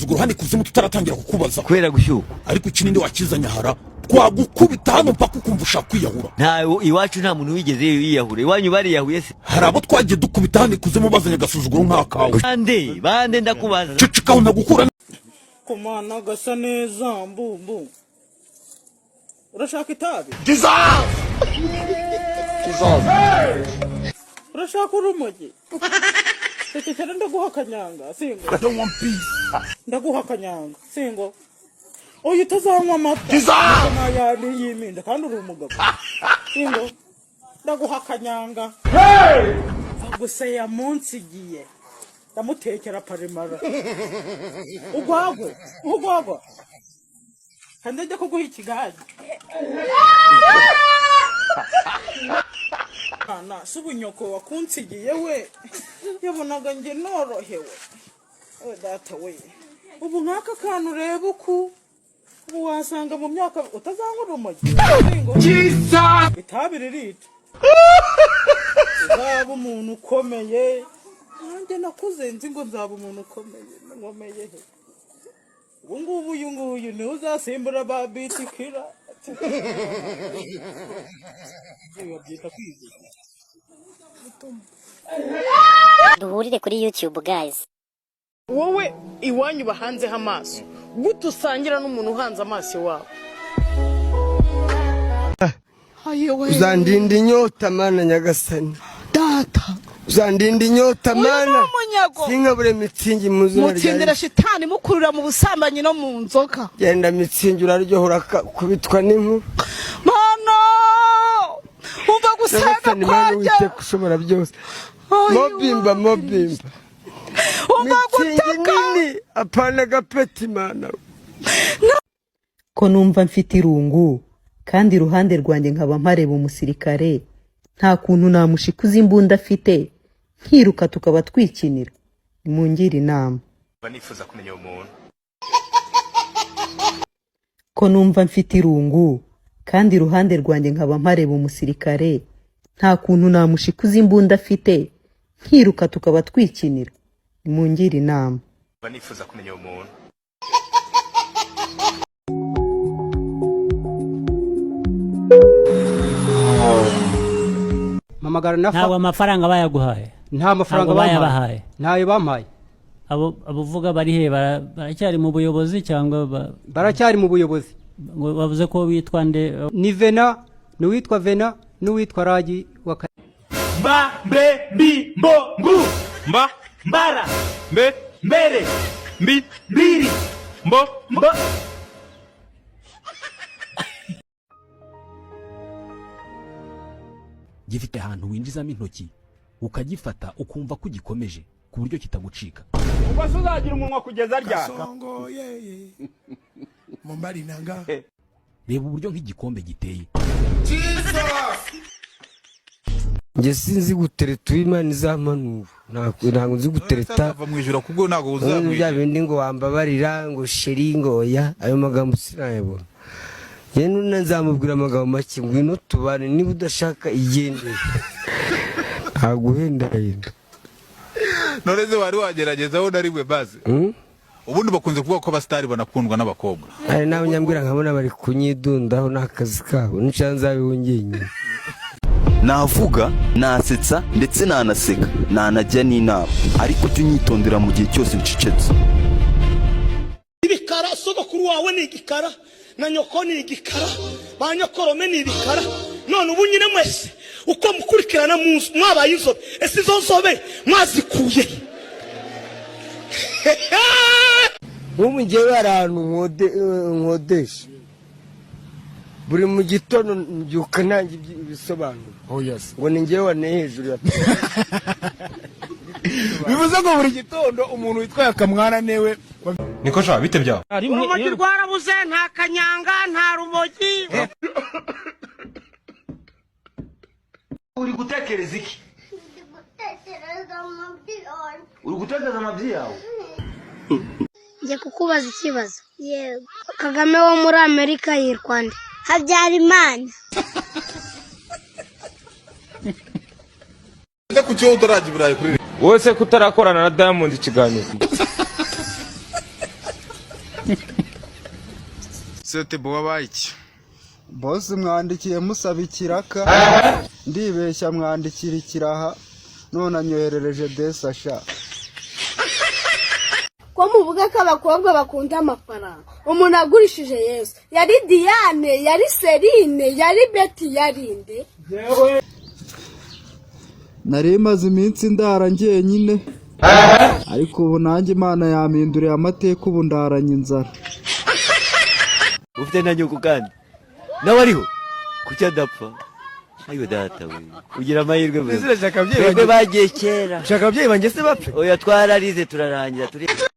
agasuzuguro hano ikuzimu tutaratangira kukubaza kwera gushyuka ariko kininde wakizanya hara twagukubita hano mpaka ukumva ushaka kwiyahura. Iwacu nta muntu wigeze yiyahura. Iwanyu bariyahuye se? Hari abo twagiye dukubita hano ikuzimu bazanye agasuzuguro nk'akawe. Bande ndakubaza. Cicikaho nagukura. Komana gasa neza mbumbu. Urashaka itabi? Urashaka urumogi? Tekekera ndaguha kanyanga singo. I don't want peace. Ndaguha kanyanga singo. Oya utazanywa amata. Na yari yiminda kandi uri umugabo. Singo. Ndaguha kanyanga. Gusa ya munsi giye. Ndamutekera parimara. Ugwagwa. Kandi ajya kuguha ikigage. Kana subunyoko wakunsigiye we. Yabonaga nge norohewe. Data we. Ubu nkaka kantu ureba uku. Ubu wasanga mu myaka utazanywa urumogi. Jesus! Itabi ririta. Uzaba umuntu ukomeye. Nanjye nakuze nzi ngo nzaba umuntu ukomeye. Nkomeye he. Ubu ngubu uyu nguyu ni uzasimbura ba bitikira. Duhurire kuri YouTube guys. Wowe iwanyu bahanze amaso. Gute usangira n'umuntu uhanze amaso wawe? Uzandinda inyota mana nyagasani. Data. Uzandinda inyota mana. Sinkabure mitsingi muzuna rya. Mutsindira shitani mukurura mu busambanyi no mu nzoka. Genda mitsingi uraryohora kubitwa n'inku. Mana! Umva gusenga kwanje. Kushobora byose. Mobimba. Umva gutaka. Nini apana gapeti mana. Ko numva mfite irungu kandi iruhande rwanjye nkaba mpareba umusirikare nta kuntu namushikuza imbunda afite nkiruka tukaba twikinira nimungire inama. Banifuza kumenya umuntu. Ko numva mfite irungu kandi iruhande rwanjye nkaba mpareba umusirikare nta kuntu namushikuza imbunda afite nkiruka tukaba twikinira nimungire inama. Banifuza kumenya umuntu. Mamagara nafa. Ntawe amafaranga bayaguhaye. Nta mafaranga bayabahaye. Ntayo bampaye. Abuvuga bari he baracyari mu buyobozi cyangwa baracyari mu buyobozi. Bavuze ko witwa nde? Ni Vena, n'uwitwa Vena, n'uwitwa Ragi wa Mba mbe mbi mbo ngu. Mba mbara mbe mbere mbi mbiri mbo mbo. Gifite ahantu winjizamo intoki ukagifata ukumva ko gikomeje ku buryo kitagucika. Ubwo uzagira umunwa kugeza ryaka. Songo yeye. Mumbari nanga. Reba uburyo nk'igikombe giteye. Nge sinzi gutereta Imana izamanura. Ntabwo nzi gutereta. Ava mu ijuru kubwo ntago uzamwisha. Bindi ngo wambabarira ngo sheri ngo ya ayo magambo sinayabona. Yenu nzamubwira amagambo make ngwino tubane niba udashaka igende. Aguhenda. Noreze wari wagerageza aho narimwe baze. Ubundi bakunze kuvuga ko abastari banakundwa n'abakobwa. Ari nawe nyambwira nkabona bari kunyidundaho n'akazi kabo n'icyanza bibungenye. Navuga, nasetsa ndetse nanaseka, nanajya n'inama, ariko tunyitondera mu gihe cyose ncicetse. Ibikara sogokuru wawe ni igikara na nyoko ni igikara ba nyokorome ni ibikara none ubu nyine mwese uko mukurikirana mwabaye inzobe ese izo nzobe mwazikuye Ubu ngewe arantu nkodesha buri mu gitondo mbyuka ntangi ibisobanuro. Oh yes. Ngo ni ngewe wane hejuru ya. Bivuze ngo buri gitondo umuntu witwaye akamwana newe. Niko sha bite byawe? Urumogi rwarabuze nta kanyanga nta rumogi. Uri gutekereza iki? Uri gutekereza amabyi yawe? Ngiye kukubaza ikibazo. Yego. Kagame wo muri Amerika yitwa nde? Habyarimana. Ku cyo utarajiburaye kuri wose kutarakorana na Diamond ikiganiro. Sote bo wabaye iki? Bosi mwandikiye musaba ikiraka ndibeshya mwandikira ikiraha none anyoherereje desasha. ko muvuga ko abakobwa bakunda amafaranga umuntu agurishije Yesu yari Diane yari Serine yari Betty yarinde Nari maze iminsi ndara njyenyine ariko ubu nanjye Imana yampinduriye amateka ubu ndaranye inzara. ufite na nyoko kandi nawe ariho kuki adapfa ayo data we ugira amahirwe Ese urashaka ababyeyi bagiye kera ushaka ababyeyi banjye se bapfe? oya twararize turarangira turi